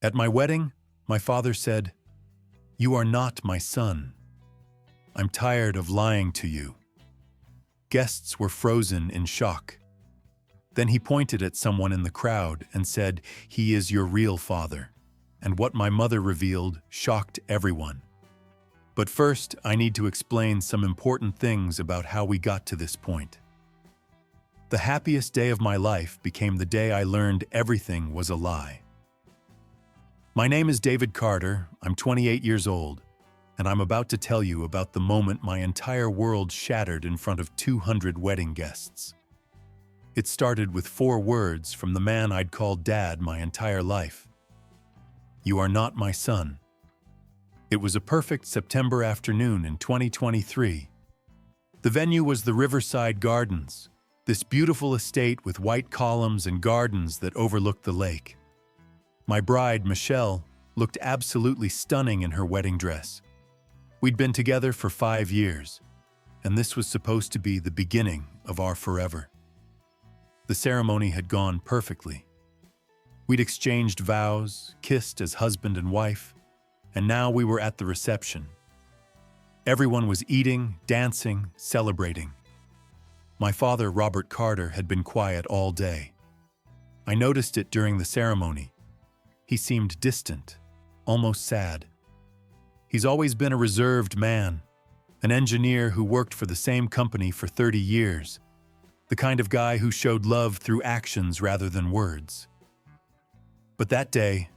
At my wedding, my father said, "You are not my son. I'm tired of lying to you." Guests were frozen in shock. Then he pointed at someone in the crowd and said, "He is your real father." And what my mother revealed shocked everyone. But first, I need to explain some important things about how we got to this point. The happiest day of my life became the day I learned everything was a lie. My name is David Carter, I'm 28 years old, and I'm about to tell you about the moment my entire world shattered in front of 200 wedding guests. It started with 4 words from the man I'd called Dad my entire life. "You are not my son." It was a perfect September afternoon in 2023. The venue was the Riverside Gardens, this beautiful estate with white columns and gardens that overlooked the lake. My bride, Michelle, looked absolutely stunning in her wedding dress. We'd been together for 5 years, and this was supposed to be the beginning of our forever. The ceremony had gone perfectly. We'd exchanged vows, kissed as husband and wife, and now we were at the reception. Everyone was eating, dancing, celebrating. My father, Robert Carter, had been quiet all day. I noticed it during the ceremony. He seemed distant, almost sad. He's always been a reserved man, an engineer who worked for the same company for 30 years, the kind of guy who showed love through actions rather than words. But that day,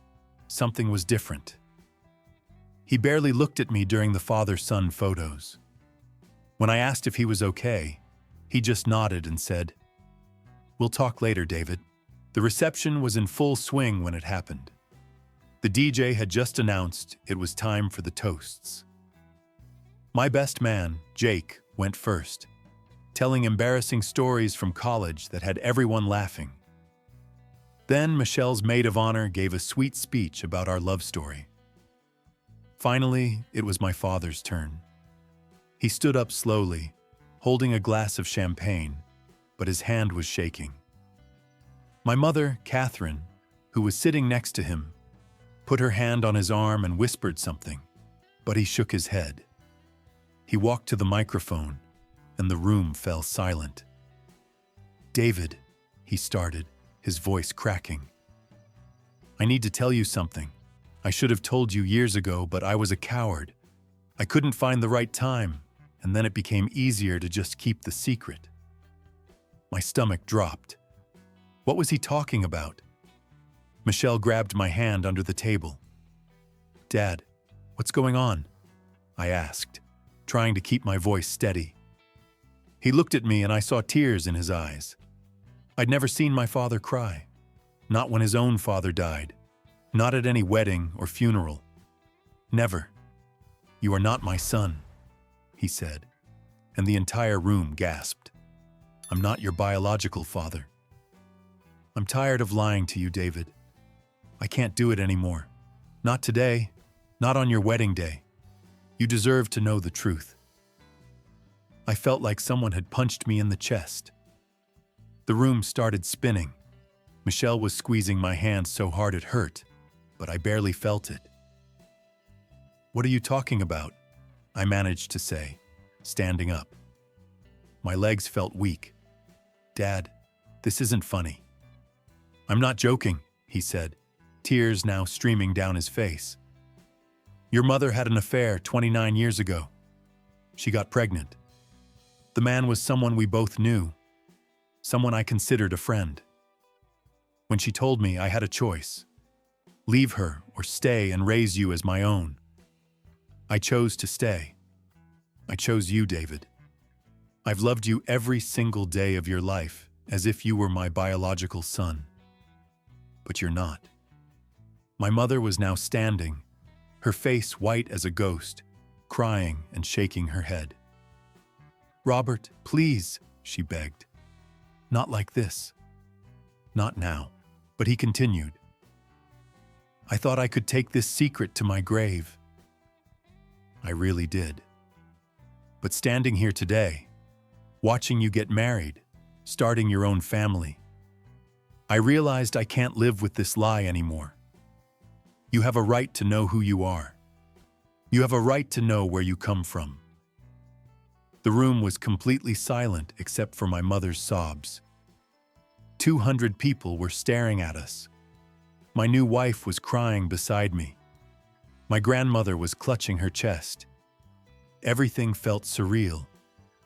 something was different. He barely looked at me during the father-son photos. When I asked if he was okay, he just nodded and said, "We'll talk later, David." The reception was in full swing when it happened. The DJ had just announced it was time for the toasts. My best man, Jake, went first, telling embarrassing stories from college that had everyone laughing. Then Michelle's maid of honor gave a sweet speech about our love story. Finally, it was my father's turn. He stood up slowly, holding a glass of champagne, but his hand was shaking. My mother, Catherine, who was sitting next to him, put her hand on his arm and whispered something, but he shook his head. He walked to the microphone, and the room fell silent. "David," he started, his voice cracking. "I need to tell you something. I should have told you years ago, but I was a coward. I couldn't find the right time, and then it became easier to just keep the secret." My stomach dropped. What was he talking about? Michelle grabbed my hand under the table. "Dad, what's going on?" I asked, trying to keep my voice steady. He looked at me and I saw tears in his eyes. I'd never seen my father cry. Not when his own father died. Not at any wedding or funeral. Never. "You are not my son," he said, and the entire room gasped. "I'm not your biological father. I'm tired of lying to you, David. I can't do it anymore. Not today, not on your wedding day. You deserve to know the truth." I felt like someone had punched me in the chest. The room started spinning. Michelle was squeezing my hand so hard it hurt, but I barely felt it. "What are you talking about?" I managed to say, standing up. My legs felt weak. "Dad, this isn't funny." "I'm not joking," he said, tears now streaming down his face. "Your mother had an affair 29 years ago. She got pregnant. The man was someone we both knew, someone I considered a friend. When she told me I had a choice, leave her or stay and raise you as my own, I chose to stay. I chose you, David. I've loved you every single day of your life as if you were my biological son. But you're not." My mother was now standing, her face white as a ghost, crying and shaking her head. "Robert, please," she begged. "Not like this. Not now." But he continued. "I thought I could take this secret to my grave." I really did. But standing here today, watching you get married, starting your own family, I realized I can't live with this lie anymore. You have a right to know who you are. You have a right to know where you come from." The room was completely silent except for my mother's sobs. 200 people were staring at us. My new wife was crying beside me. My grandmother was clutching her chest. Everything felt surreal,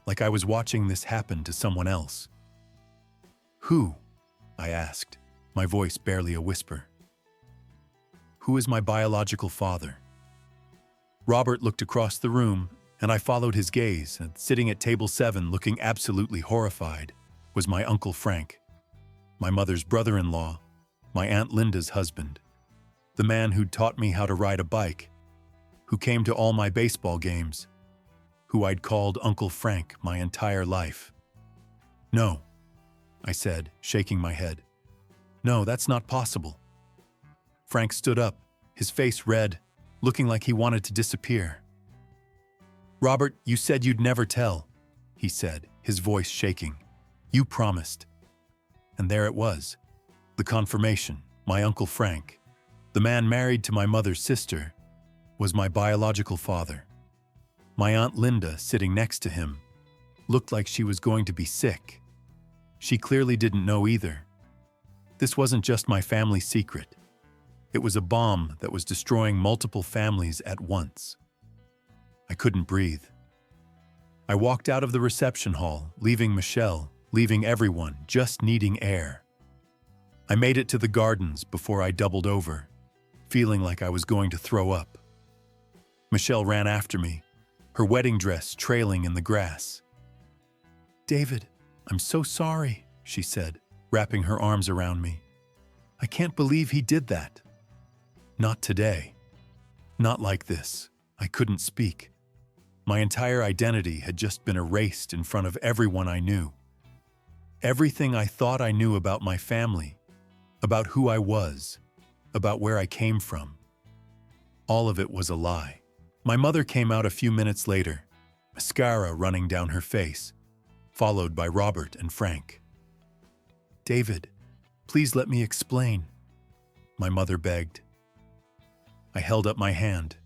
like I was watching this happen to someone else. "Who?" I asked, my voice barely a whisper. "Who is my biological father?" Robert looked across the room, and I followed his gaze, and sitting at table 7 looking absolutely horrified was my Uncle Frank, my mother's brother-in-law, my Aunt Linda's husband, the man who'd taught me how to ride a bike, who came to all my baseball games, who I'd called Uncle Frank my entire life. "No," I said, shaking my head. "No, that's not possible." Frank stood up, his face red, looking like he wanted to disappear. "Robert, you said you'd never tell," he said, his voice shaking. "You promised." And there it was, the confirmation. My Uncle Frank, the man married to my mother's sister, was my biological father. My Aunt Linda, sitting next to him, looked like she was going to be sick. She clearly didn't know either. This wasn't just my family secret. It was a bomb that was destroying multiple families at once. I couldn't breathe. I walked out of the reception hall, leaving Michelle, leaving everyone, just needing air. I made it to the gardens before I doubled over, feeling like I was going to throw up. Michelle ran after me, her wedding dress trailing in the grass. "David, I'm so sorry," she said, wrapping her arms around me. "I can't believe he did that." "Not today. Not like this." I couldn't speak. My entire identity had just been erased in front of everyone I knew. Everything I thought I knew about my family, about who I was, about where I came from. All of it was a lie. My mother came out a few minutes later, mascara running down her face, followed by Robert and Frank. "David, please let me explain," my mother begged. I held up my hand.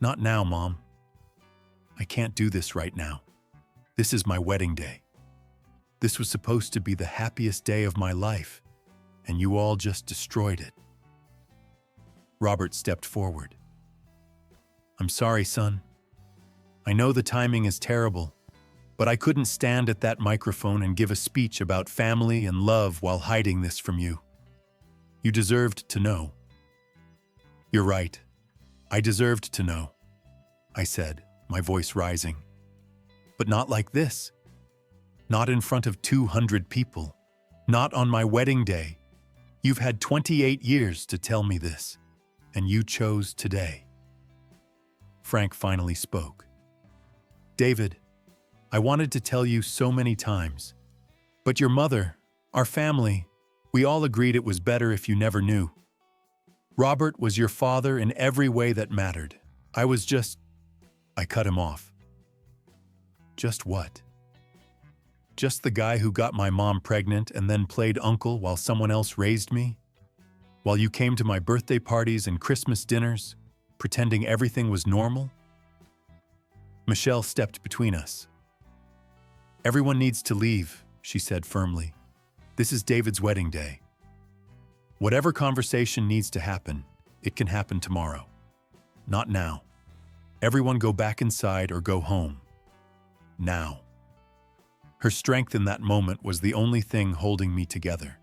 "Not now, Mom. I can't do this right now. This is my wedding day. This was supposed to be the happiest day of my life, and you all just destroyed it." Robert stepped forward. "I'm sorry, son. I know the timing is terrible, but I couldn't stand at that microphone and give a speech about family and love while hiding this from you. You deserved to know." "You're right. I deserved to know," I said, my voice rising. "But not like this. Not in front of 200 people. Not on my wedding day. You've had 28 years to tell me this, and you chose today." Frank finally spoke. "David, I wanted to tell you so many times, but your mother, our family, we all agreed it was better if you never knew. Robert was your father in every way that mattered. I was just..." I cut him off. "Just what?" "Just the guy who got my mom pregnant and then played uncle while someone else raised me? While you came to my birthday parties and Christmas dinners, pretending everything was normal?" Michelle stepped between us. "Everyone needs to leave," she said firmly. "This is David's wedding day. Whatever conversation needs to happen, it can happen tomorrow. Not now. Everyone go back inside or go home. Now." Her strength in that moment was the only thing holding me together.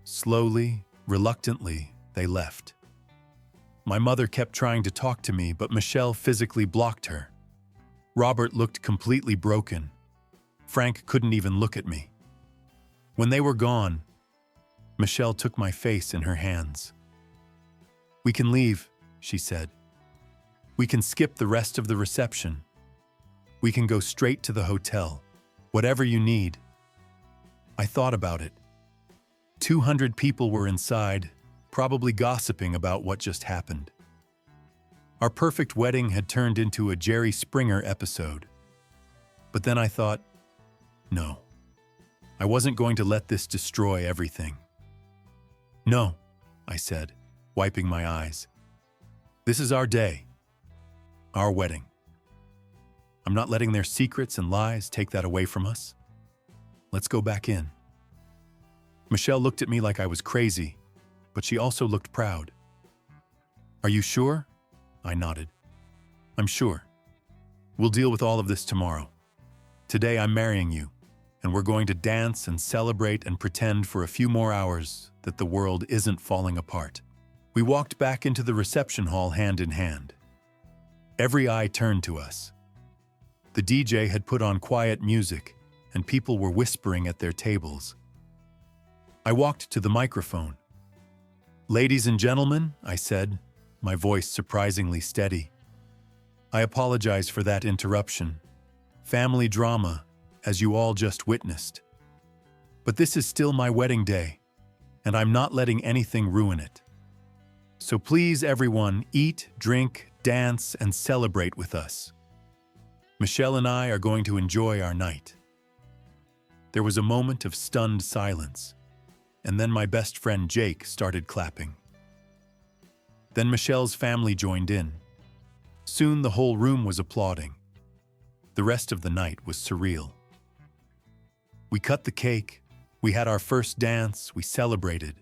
Slowly, reluctantly, they left. My mother kept trying to talk to me, but Michelle physically blocked her. Robert looked completely broken. Frank couldn't even look at me. When they were gone, Michelle took my face in her hands. "We can leave," she said. "We can skip the rest of the reception. We can go straight to the hotel. Whatever you need." I thought about it. 200 people were inside, probably gossiping about what just happened. Our perfect wedding had turned into a Jerry Springer episode. But then I thought, no, I wasn't going to let this destroy everything. "No," I said, wiping my eyes. This is our day. Our wedding. I'm not letting their secrets and lies take that away from us. Let's go back in. Michelle looked at me like I was crazy, but she also looked proud. Are you sure? I nodded. I'm sure. We'll deal with all of this tomorrow. Today I'm marrying you, and we're going to dance and celebrate and pretend for a few more hours that the world isn't falling apart. We walked back into the reception hall hand in hand. Every eye turned to us. The DJ had put on quiet music, and people were whispering at their tables. I walked to the microphone. Ladies and gentlemen, I said, my voice surprisingly steady. I apologize for that interruption. Family drama, as you all just witnessed. But this is still my wedding day, and I'm not letting anything ruin it. So please, everyone, eat, drink, dance, and celebrate with us. Michelle and I are going to enjoy our night. There was a moment of stunned silence, and then my best friend Jake started clapping. Then Michelle's family joined in. Soon the whole room was applauding. The rest of the night was surreal. We cut the cake, we had our first dance, we celebrated.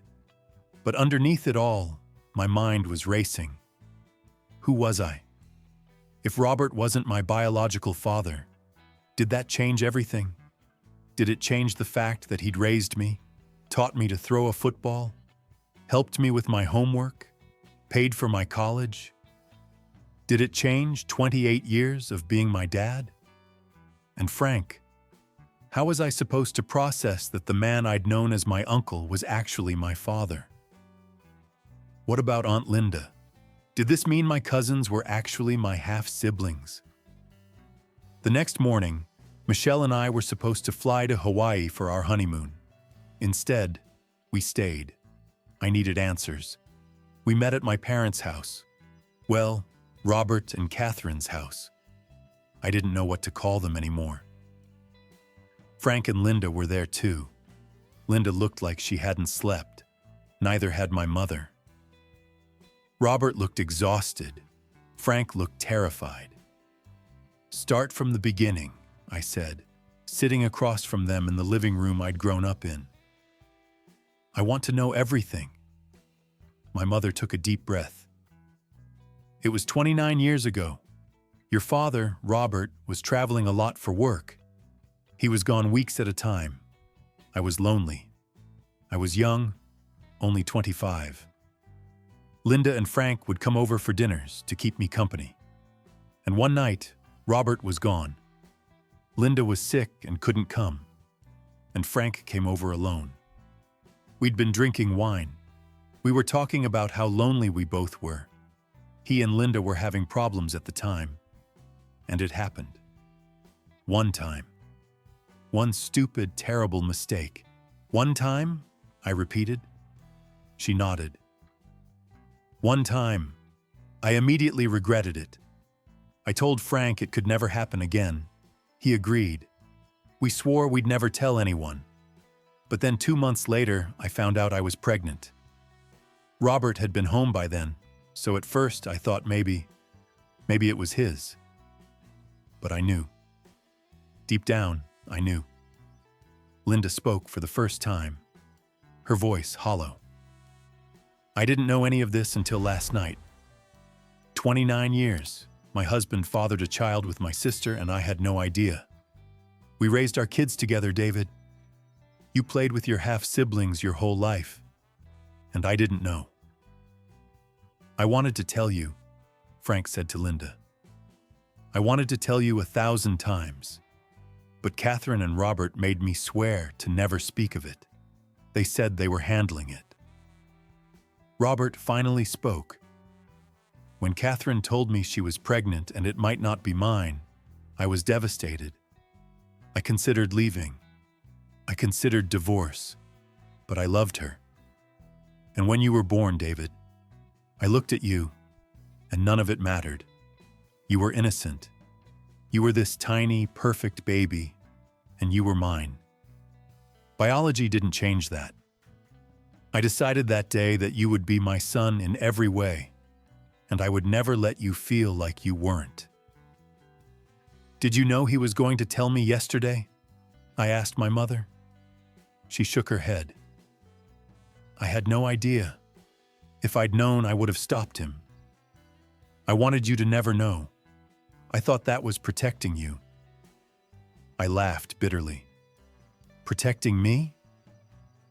But underneath it all, my mind was racing. Who was I? If Robert wasn't my biological father, did that change everything? Did it change the fact that he'd raised me, taught me to throw a football, helped me with my homework, paid for my college? Did it change 28 years of being my dad? And Frank, how was I supposed to process that the man I'd known as my uncle was actually my father? What about Aunt Linda? Did this mean my cousins were actually my half-siblings? The next morning, Michelle and I were supposed to fly to Hawaii for our honeymoon. Instead, we stayed. I needed answers. We met at my parents' house. Well, Robert and Catherine's house. I didn't know what to call them anymore. Frank and Linda were there too. Linda looked like she hadn't slept. Neither had my mother. Robert looked exhausted. Frank looked terrified. Start from the beginning, I said, sitting across from them in the living room I'd grown up in. I want to know everything. My mother took a deep breath. It was 29 years ago. Your father, Robert, was traveling a lot for work. He was gone weeks at a time. I was lonely. I was young, only 25. Linda and Frank would come over for dinners to keep me company. And one night, Robert was gone. Linda was sick and couldn't come. And Frank came over alone. We'd been drinking wine. We were talking about how lonely we both were. He and Linda were having problems at the time. And it happened. One time. One stupid, terrible mistake. One time? I repeated. She nodded. One time. I immediately regretted it. I told Frank it could never happen again. He agreed. We swore we'd never tell anyone. But then 2 months later, I found out I was pregnant. Robert had been home by then, so at first I thought maybe it was his. But I knew. Deep down, I knew. Linda spoke for the first time, her voice hollow. I didn't know any of this until last night. 29 years, my husband fathered a child with my sister and I had no idea. We raised our kids together, David. You played with your half-siblings your whole life, and I didn't know. I wanted to tell you, Frank said to Linda. I wanted to tell you 1,000 times, but Catherine and Robert made me swear to never speak of it. They said they were handling it. Robert finally spoke. When Catherine told me she was pregnant and it might not be mine, I was devastated. I considered leaving. I considered divorce, but I loved her. And when you were born, David, I looked at you, and none of it mattered. You were innocent. You were this tiny, perfect baby, and you were mine. Biology didn't change that. I decided that day that you would be my son in every way, and I would never let you feel like you weren't. Did you know he was going to tell me yesterday? I asked my mother. She shook her head. I had no idea. If I'd known, I would have stopped him. I wanted you to never know. I thought that was protecting you. I laughed bitterly. Protecting me?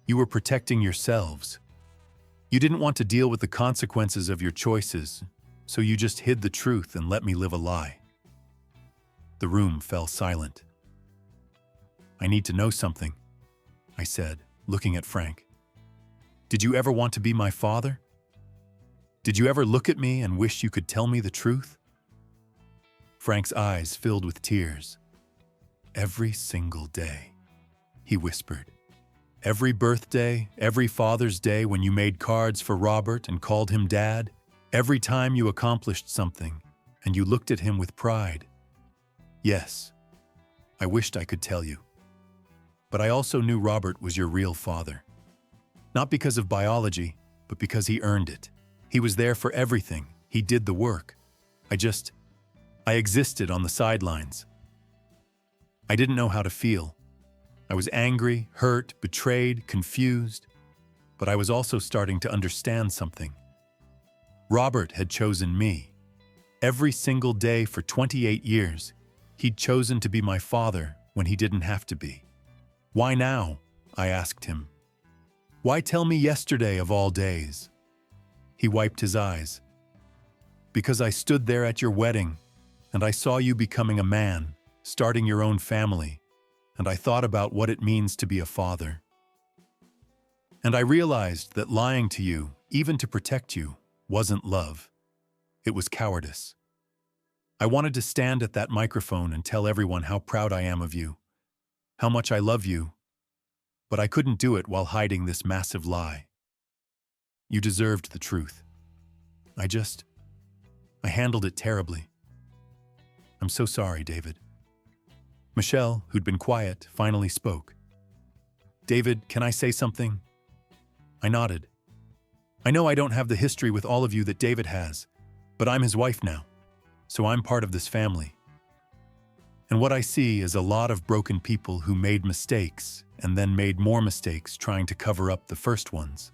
You were protecting yourselves. You didn't want to deal with the consequences of your choices, so you just hid the truth and let me live a lie. The room fell silent. I need to know something, I said, looking at Frank. Did you ever want to be my father? Did you ever look at me and wish you could tell me the truth? Frank's eyes filled with tears. Every single day, he whispered. Every birthday, every Father's Day when you made cards for Robert and called him Dad, every time you accomplished something and you looked at him with pride. Yes, I wished I could tell you. But I also knew Robert was your real father. Not because of biology, but because he earned it. He was there for everything. He did the work. I existed on the sidelines. I didn't know how to feel. I was angry, hurt, betrayed, confused, but I was also starting to understand something. Robert had chosen me. Every single day for 28 years, he'd chosen to be my father when he didn't have to be. Why now? I asked him. Why tell me yesterday of all days? He wiped his eyes. Because I stood there at your wedding, and I saw you becoming a man, starting your own family, and I thought about what it means to be a father. And I realized that lying to you, even to protect you, wasn't love. It was cowardice. I wanted to stand at that microphone and tell everyone how proud I am of you, how much I love you, but I couldn't do it while hiding this massive lie. You deserved the truth. I handled it terribly. I'm so sorry, David. Michelle, who'd been quiet, finally spoke. David, can I say something? I nodded. I know I don't have the history with all of you that David has, but I'm his wife now, so I'm part of this family. And what I see is a lot of broken people who made mistakes and then made more mistakes trying to cover up the first ones.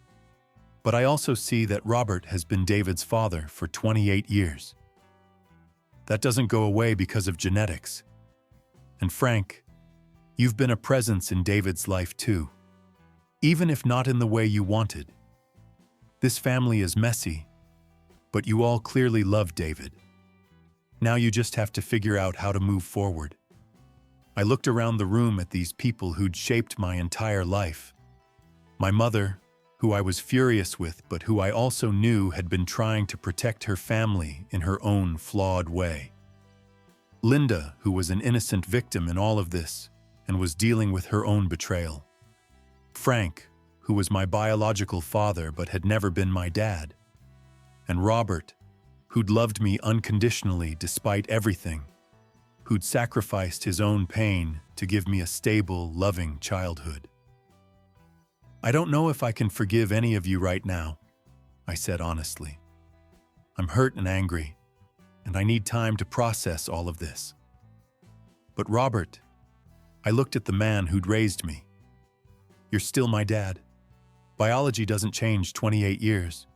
But I also see that Robert has been David's father for 28 years. That doesn't go away because of genetics. And Frank, you've been a presence in David's life too, even if not in the way you wanted. This family is messy, but you all clearly love David. Now you just have to figure out how to move forward. I looked around the room at these people who'd shaped my entire life. My mother, who I was furious with, but who I also knew had been trying to protect her family in her own flawed way. Linda, who was an innocent victim in all of this and was dealing with her own betrayal. Frank, who was my biological father but had never been my dad. And Robert, who'd loved me unconditionally despite everything, who'd sacrificed his own pain to give me a stable, loving childhood. I don't know if I can forgive any of you right now, I said honestly. I'm hurt and angry, and I need time to process all of this. But Robert, I looked at the man who'd raised me. You're still my dad. Biology doesn't change 28 years.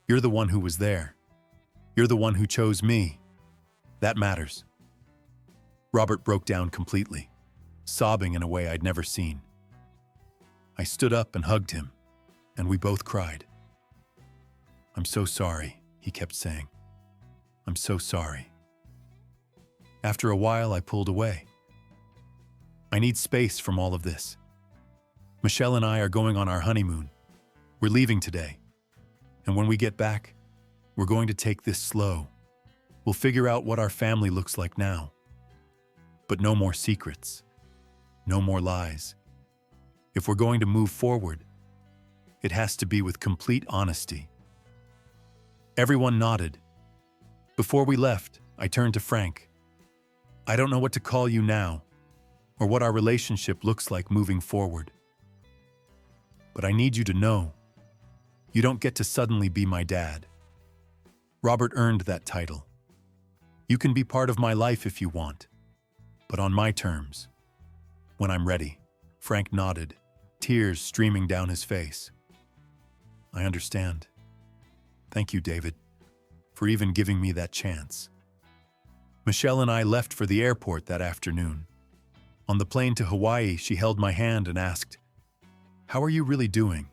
You're the one who was there. You're the one who chose me. That matters. Robert broke down completely, sobbing in a way I'd never seen. I stood up and hugged him, and we both cried. I'm so sorry, he kept saying. I'm so sorry. After a while, I pulled away. I need space from all of this. Michelle and I are going on our honeymoon. We're leaving today. And when we get back, we're going to take this slow. We'll figure out what our family looks like now. But no more secrets. No more lies. If we're going to move forward, it has to be with complete honesty. Everyone nodded. Before we left, I turned to Frank. I don't know what to call you now, or what our relationship looks like moving forward. But I need you to know You don't get to suddenly be my dad. Robert earned that title. You can be part of my life if you want, but on my terms. When I'm ready. Frank nodded, tears streaming down his face. I understand. Thank you, David, for even giving me that chance. Michelle and I left for the airport that afternoon. On the plane to Hawaii, she held my hand and asked, "How are you really doing?"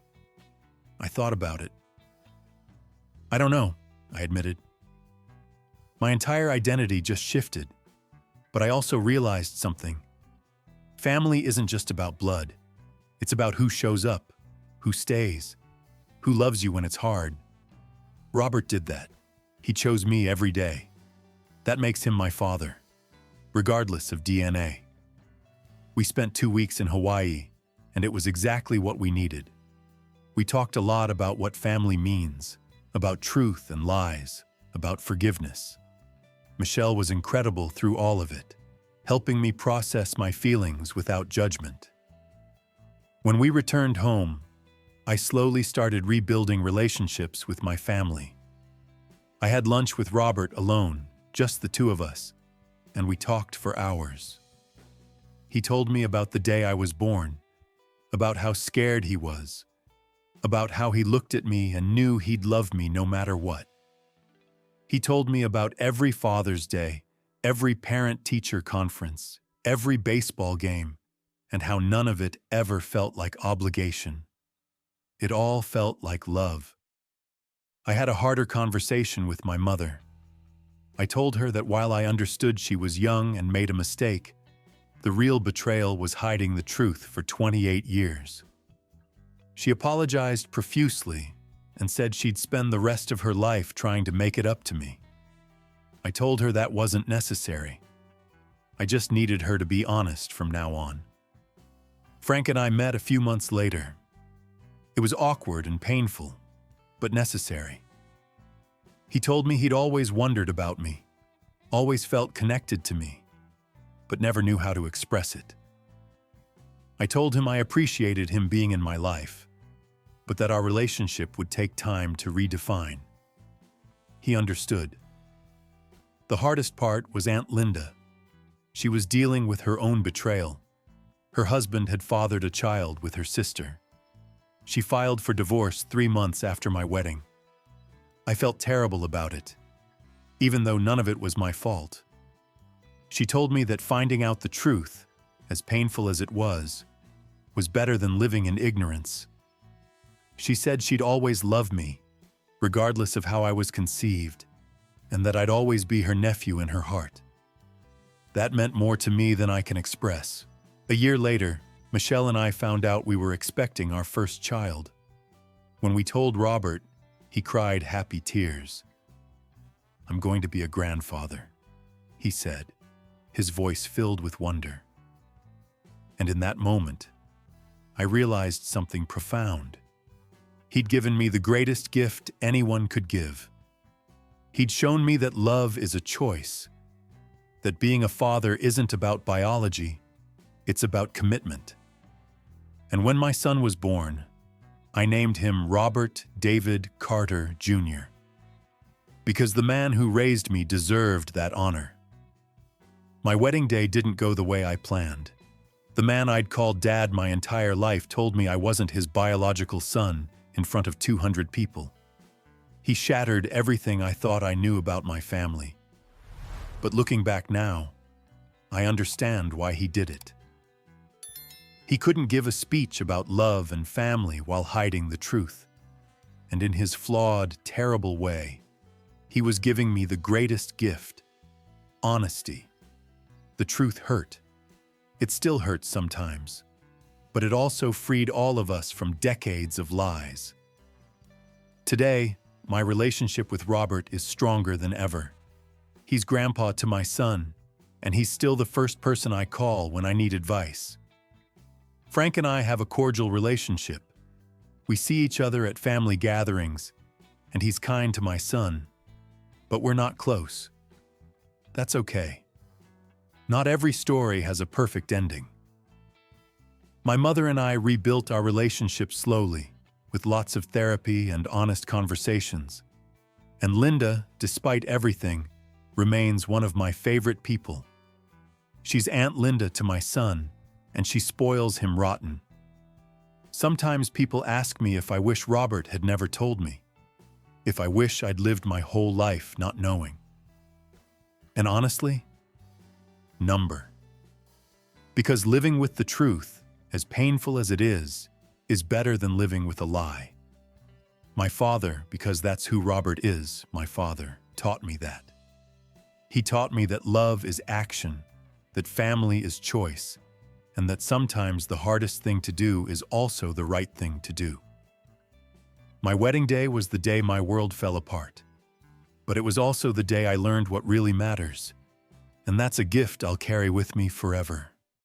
I thought about it. I don't know, I admitted. My entire identity just shifted, but I also realized something. Family isn't just about blood. It's about who shows up, who stays, who loves you when it's hard. Robert did that. He chose me every day. That makes him my father, regardless of DNA. We spent 2 weeks in Hawaii, and it was exactly what we needed. We talked a lot about what family means, about truth and lies, about forgiveness. Michelle was incredible through all of it, helping me process my feelings without judgment. When we returned home, I slowly started rebuilding relationships with my family. I had lunch with Robert alone, just the two of us, and we talked for hours. He told me about the day I was born, about how scared he was, about how he looked at me and knew he'd love me no matter what. He told me about every Father's Day, every parent-teacher conference, every baseball game, and how none of it ever felt like obligation. It all felt like love. I had a harder conversation with my mother. I told her that while I understood she was young and made a mistake, the real betrayal was hiding the truth for 28 years. She apologized profusely and said she'd spend the rest of her life trying to make it up to me. I told her that wasn't necessary. I just needed her to be honest from now on. Frank and I met a few months later. It was awkward and painful, but necessary. He told me he'd always wondered about me, always felt connected to me, but never knew how to express it. I told him I appreciated him being in my life, but that our relationship would take time to redefine. He understood. The hardest part was Aunt Linda. She was dealing with her own betrayal. Her husband had fathered a child with her sister. She filed for divorce 3 months after my wedding. I felt terrible about it, even though none of it was my fault. She told me that finding out the truth, as painful as it was better than living in ignorance. She said she'd always love me, regardless of how I was conceived, and that I'd always be her nephew in her heart. That meant more to me than I can express. A year later, Michelle and I found out we were expecting our first child. When we told Robert, he cried happy tears. "I'm going to be a grandfather," he said, his voice filled with wonder. And in that moment, I realized something profound. He'd given me the greatest gift anyone could give. He'd shown me that love is a choice, that being a father isn't about biology, it's about commitment. And when my son was born, I named him Robert David Carter Jr., because the man who raised me deserved that honor. My wedding day didn't go the way I planned. The man I'd called Dad my entire life told me I wasn't his biological son in front of 200 people. He shattered everything I thought I knew about my family. But looking back now, I understand why he did it. He couldn't give a speech about love and family while hiding the truth. And in his flawed, terrible way, he was giving me the greatest gift: honesty. The truth hurt. It still hurts sometimes, but it also freed all of us from decades of lies. Today, my relationship with Robert is stronger than ever. He's grandpa to my son, and he's still the first person I call when I need advice. Frank and I have a cordial relationship. We see each other at family gatherings, and he's kind to my son, but we're not close. That's okay. Not every story has a perfect ending. My mother and I rebuilt our relationship slowly, with lots of therapy and honest conversations. And Linda, despite everything, remains one of my favorite people. She's Aunt Linda to my son, and she spoils him rotten. Sometimes people ask me if I wish Robert had never told me, if I wish I'd lived my whole life not knowing. And honestly, number. Because living with the truth, as painful as it is better than living with a lie. My father, because that's who Robert is, my father, taught me that. He taught me that love is action, that family is choice, and that sometimes the hardest thing to do is also the right thing to do. My wedding day was the day my world fell apart, but it was also the day I learned what really matters, and that's a gift I'll carry with me forever.